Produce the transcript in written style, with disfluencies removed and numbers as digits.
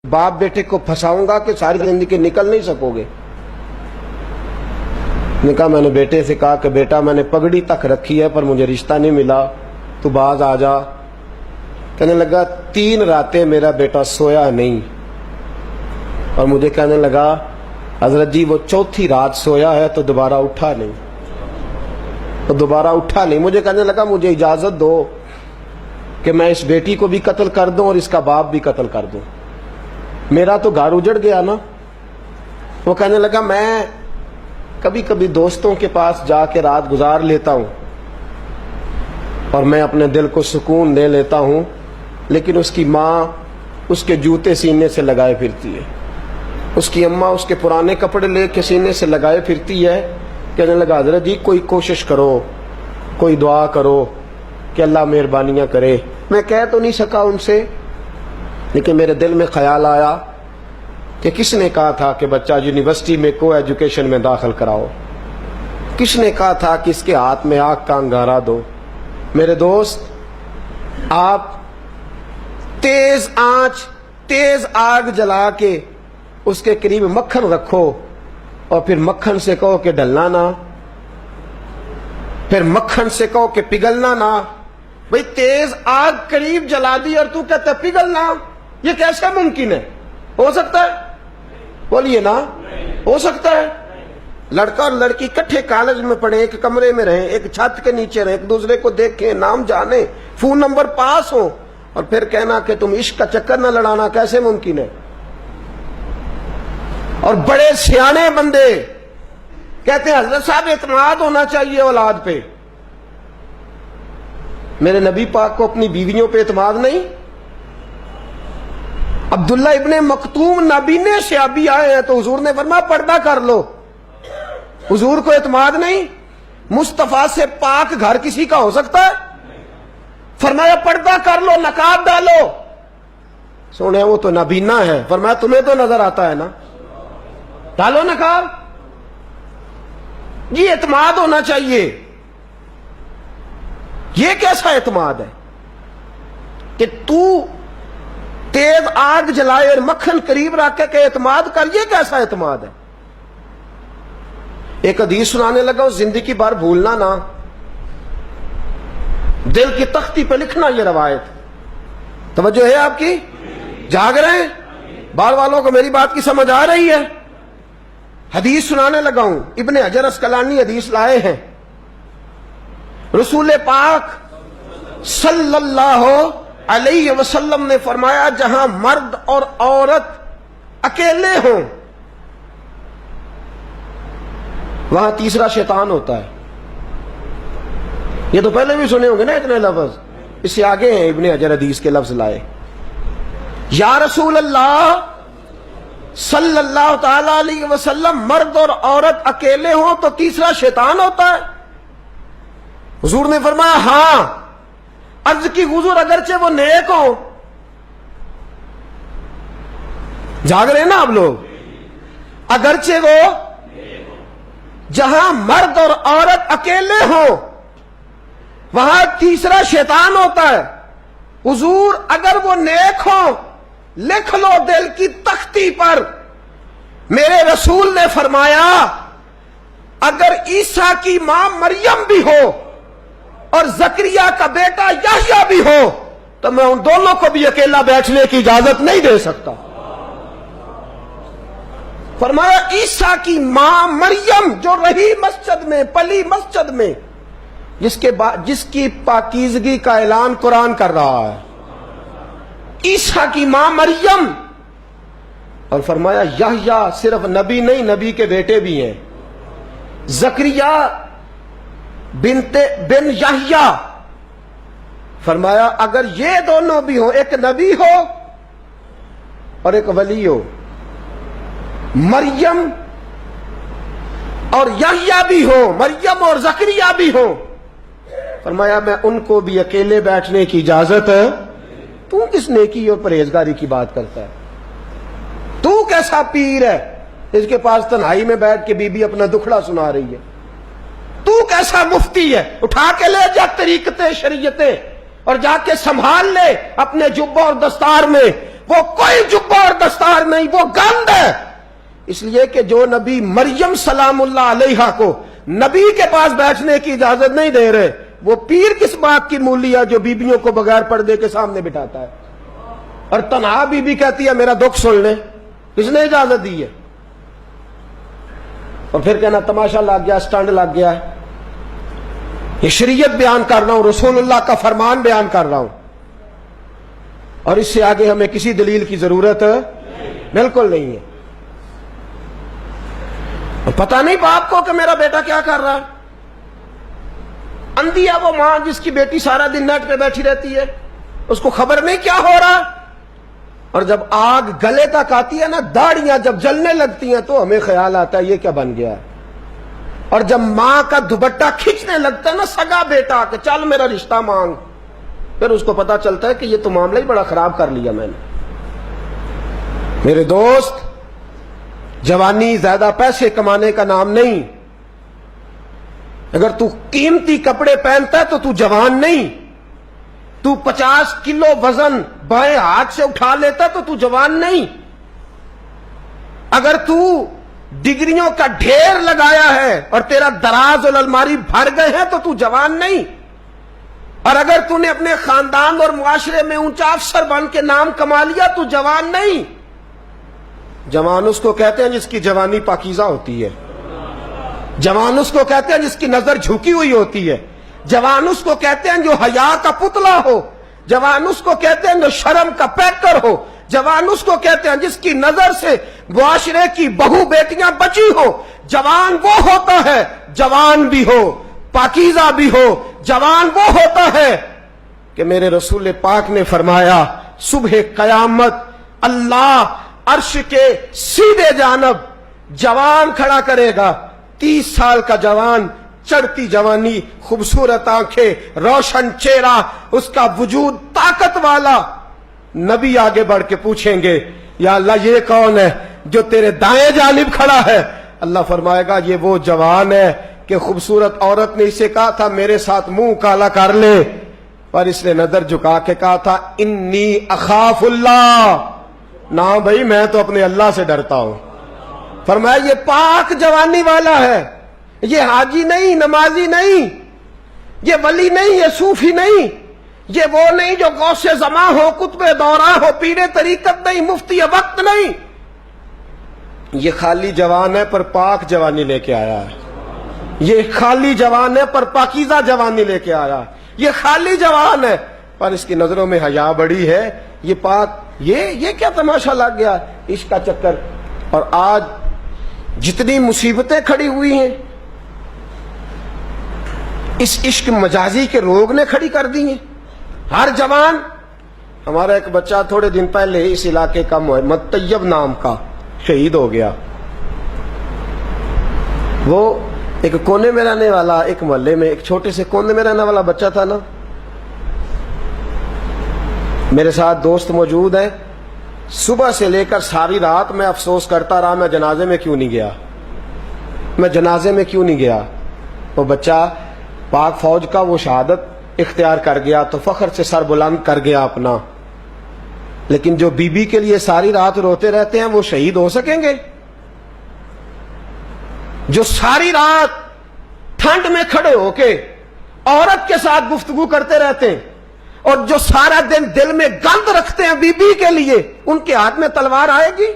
باپ بیٹے کو پھنساؤں گا کہ ساری زندگی نکل نہیں سکو گے؟ نے کہا میں نے بیٹے سے کہا کہ بیٹا میں نے پگڑی تک رکھی ہے پر مجھے رشتہ نہیں ملا، تو باز آ جا۔ کہنے لگا 3 راتیں میرا بیٹا سویا نہیں، اور مجھے کہنے لگا حضرت جی وہ 4تھی رات سویا ہے تو دوبارہ اٹھا نہیں، مجھے کہنے لگا مجھے اجازت دو کہ میں اس بیٹی کو بھی قتل کر دوں اور اس کا باپ بھی قتل کر دوں، میرا تو گھر اجڑ گیا نا۔ وہ کہنے لگا میں کبھی کبھی دوستوں کے پاس جا کے رات گزار لیتا ہوں اور میں اپنے دل کو سکون دے لیتا ہوں، لیکن اس کی ماں اس کے جوتے سینے سے لگائے پھرتی ہے، اس کی اماں اس کے پرانے کپڑے لے کے سینے سے لگائے پھرتی ہے۔ کہنے لگا حضرت جی کوئی کوشش کرو، کوئی دعا کرو کہ اللہ مہربانیاں کرے۔ میں کہہ تو نہیں سکا ان سے، لیکن میرے دل میں خیال آیا کہ کس نے کہا تھا کہ بچہ یونیورسٹی میں کو ایجوکیشن میں داخل کراؤ؟ کس نے کہا تھا کہ اس کے ہاتھ میں آگ کا انگارہ دو؟ میرے دوست، آپ تیز آنچ، تیز آگ جلا کے اس کے قریب مکھن رکھو اور پھر مکھن سے کہو کہ ڈلنا نہ، پھر مکھن سے کہو کہ پگھلنا نہ۔ بھئی تیز آگ قریب جلا دی اور تو کہتا پگھلنا، یہ کیسے ممکن ہے؟ ہو سکتا ہے؟ بولیے نا، ہو سکتا ہے؟ لڑکا اور لڑکی کٹھے کالج میں پڑھیں، ایک کمرے میں رہیں، ایک چھت کے نیچے رہیں، ایک دوسرے کو دیکھیں، نام جانیں، فون نمبر پاس ہو، اور پھر کہنا کہ تم عشق کا چکر نہ لڑانا، کیسے ممکن ہے؟ اور بڑے سیانے بندے کہتے ہیں حضرت صاحب اعتماد ہونا چاہیے اولاد پہ۔ میرے نبی پاک کو اپنی بیویوں پہ اعتماد نہیں؟ عبداللہ ابن مکتوم نابینے سے ابھی آئے ہیں تو حضور نے فرمایا پردہ کر لو، حضور کو اعتماد نہیں؟ مصطفیٰ سے پاک گھر کسی کا ہو سکتا ہے؟ فرمایا پردہ کر لو، نقاب ڈالو۔ سونے وہ تو نابینا ہے، فرمایا تمہیں تو نظر آتا ہے نا، ڈالو نقاب۔ یہ اعتماد ہونا چاہیے۔ یہ کیسا اعتماد ہے کہ تو تیز آگ جلائے اور مکھن قریب رکھ کے اعتماد کر؟ یہ کیسا اعتماد ہے؟ ایک حدیث سنانے لگا، زندگی بھر بھولنا نہ، دل کی تختی پہ لکھنا یہ روایت۔ توجہ ہے آپ کی؟ جاگ رہے ہیں؟ بار والوں کو میری بات کی سمجھ آ رہی ہے؟ حدیث سنانے لگا ہوں، ابن حجر اسقلانی حدیث لائے ہیں، رسول پاک صلی اللہ علیہ وسلم نے فرمایا جہاں مرد اور عورت اکیلے ہوں وہاں تیسرا شیطان ہوتا ہے۔ یہ تو پہلے بھی سنے ہوں گے نا اتنے لفظ، اس سے آگے ہیں ابن حجر حدیث کے لفظ لائے، یا رسول اللہ صلی اللہ تعالی علیہ وسلم مرد اور عورت اکیلے ہوں تو تیسرا شیطان ہوتا ہے؟ حضور نے فرمایا ہاں۔ عرض کی حضور اگرچہ وہ نیک ہوں، جاگ رہے نا آپ لوگ، اگرچہ وہ جہاں مرد اور عورت اکیلے ہوں وہاں تیسرا شیطان ہوتا ہے۔ حضور اگر وہ نیک ہوں لکھ لو دل کی تختی پر، میرے رسول نے فرمایا اگر عیسیٰ کی ماں مریم بھی ہو اور زکریا کا بیٹا یحییٰ بھی ہو تو میں ان دونوں کو بھی اکیلا بیٹھنے کی اجازت نہیں دے سکتا۔ فرمایا عیسیٰ کی ماں مریم جو رہی مسجد میں، پلی مسجد میں، جس کی پاکیزگی کا اعلان قرآن کر رہا ہے، عیسیٰ کی ماں مریم، اور فرمایا یحییٰ صرف نبی نہیں، نبی کے بیٹے بھی ہیں، زکریا بن یحییٰ، فرمایا اگر یہ دونوں بھی ہوں، ایک نبی ہو اور ایک ولی ہو، مریم اور یحییٰ بھی ہو، مریم اور زکریا بھی ہو، فرمایا میں ان کو بھی اکیلے بیٹھنے کی اجازت ہے۔ تو کس نیکی اور پرہیزگاری کی بات کرتا ہے؟ تو کیسا پیر ہے اس کے پاس تنہائی میں بیٹھ کے بی بی اپنا دکھڑا سنا رہی ہے؟ تو کیسا مفتی ہے؟ اٹھا کے لے جا طریقتیں، شریعتیں، اور جا کے سنبھال لے اپنے جبہ اور دستار میں. وہ کوئی جبہ اور دستار نہیں، وہ گند ہے. اس لیے کہ جو نبی مریم سلام اللہ علیہا کو نبی کے پاس بیٹھنے کی اجازت نہیں دے رہے، وہ پیر کس بات کی مولی ہے جو بیبیوں کو بغیر پردے کے سامنے بٹھاتا ہے اور تنہا بی بی کہتی ہے میرا دکھ سن لے؟ کس نے اجازت دی ہے؟ اور پھر کہنا تماشا لگ گیا، سٹنڈ لگ گیا ہے. یہ شریعت بیان کر رہا ہوں، رسول اللہ کا فرمان بیان کر رہا ہوں، اور اس سے آگے ہمیں کسی دلیل کی ضرورت بالکل نہیں ہے. پتہ نہیں باپ کو کہ میرا بیٹا کیا کر رہا ہے. اندھی ہے وہ ماں جس کی بیٹی سارا دن نیٹ پہ بیٹھی رہتی ہے، اس کو خبر نہیں کیا ہو رہا. اور جب آگ گلے تک آتی ہے نا، داڑیاں جب جلنے لگتی ہیں تو ہمیں خیال آتا ہے یہ کیا بن گیا ہے. اور جب ماں کا دوپٹہ کھینچنے لگتا ہے نا سگا بیٹا کہ چل میرا رشتہ مانگ، پھر اس کو پتا چلتا ہے کہ یہ تو معاملہ ہی بڑا خراب کر لیا میں نے. میرے دوست، جوانی زیادہ پیسے کمانے کا نام نہیں. اگر تو قیمتی کپڑے پہنتا ہے تو تو جوان نہیں. تو 50 کلو وزن بائیں ہاتھ سے اٹھا لیتا تو تو جوان نہیں. اگر تو ڈگریوں کا ڈھیر لگایا ہے اور تیرا دراز اور الماری بھر گئے ہیں تو تو جوان نہیں. اور اگر تو نے اپنے خاندان اور معاشرے میں اونچا افسر بن کے نام کما لیا تو جوان نہیں. جوان اس کو کہتے ہیں جس کی جوانی پاکیزہ ہوتی ہے. جوان اس کو کہتے ہیں جس کی نظر جھکی ہوئی ہوتی ہے. جوان اس کو کہتے ہیں جو حیا کا پتلا ہو. جوان اس کو کہتے ہیں جو شرم کا پیکر ہو. جوان اس کو کہتے ہیں جس کی نظر سے معاشرے کی بہو بیٹیاں بچی ہو. جوان وہ ہوتا ہے، جوان بھی ہو پاکیزہ بھی ہو. جوان وہ ہوتا ہے کہ میرے رسول پاک نے فرمایا صبح قیامت اللہ عرش کے سیدھے جانب جوان کھڑا کرے گا. 30 سال کا جوان، چڑھتی جوانی، خوبصورت آنکھیں، روشن چہرہ، اس کا وجود طاقت والا. نبی آگے بڑھ کے پوچھیں گے یا اللہ یہ کون ہے جو تیرے دائیں جانب کھڑا ہے؟ اللہ فرمائے گا یہ وہ جوان ہے کہ خوبصورت عورت نے اسے کہا تھا میرے ساتھ منہ کالا کر لے، پر اس نے نظر جھکا کے کہا تھا انی اخاف اللہ. نہ بھائی میں تو اپنے اللہ سے ڈرتا ہوں. فرمایا یہ پاک جوانی والا ہے، یہ حاجی نہیں، نمازی نہیں، یہ ولی نہیں، یہ صوفی نہیں، یہ وہ نہیں جو غوث زماں ہو، قطب دورہ ہو، پیر طریقت نہیں، مفتی وقت نہیں. یہ خالی جوان ہے پر پاک جوانی لے کے آیا ہے. یہ خالی جوان ہے پر پاکیزہ جوانی لے کے آیا. یہ خالی جوان ہے پر اس کی نظروں میں حیا بڑی ہے. یہ پاک، یہ کیا تماشا لگ گیا عشق کا چکر. اور آج جتنی مصیبتیں کھڑی ہوئی ہیں اس عشق مجازی کے روگ نے کھڑی کر دی ہیں. ہر جوان، ہمارا ایک بچہ تھوڑے دن پہلے اس علاقے کا محمد طیب نام کا شہید ہو گیا. وہ ایک کونے میں رہنے والا، ایک محلے میں ایک چھوٹے سے کونے میں رہنے والا بچہ تھا نا. میرے ساتھ دوست موجود ہیں. صبح سے لے کر ساری رات میں افسوس کرتا رہا میں جنازے میں کیوں نہیں گیا، میں جنازے میں کیوں نہیں گیا. وہ بچہ پاک فوج کا وہ شہادت اختیار کر گیا تو فخر سے سر بلند کر گیا اپنا. لیکن جو بی بی کے لیے ساری رات روتے رہتے ہیں وہ شہید ہو سکیں گے؟ جو ساری رات ٹھنڈ میں کھڑے ہو کے عورت کے ساتھ گفتگو کرتے رہتے ہیں اور جو سارا دن دل میں گند رکھتے ہیں بی بی کے لیے، ان کے ہاتھ میں تلوار آئے گی؟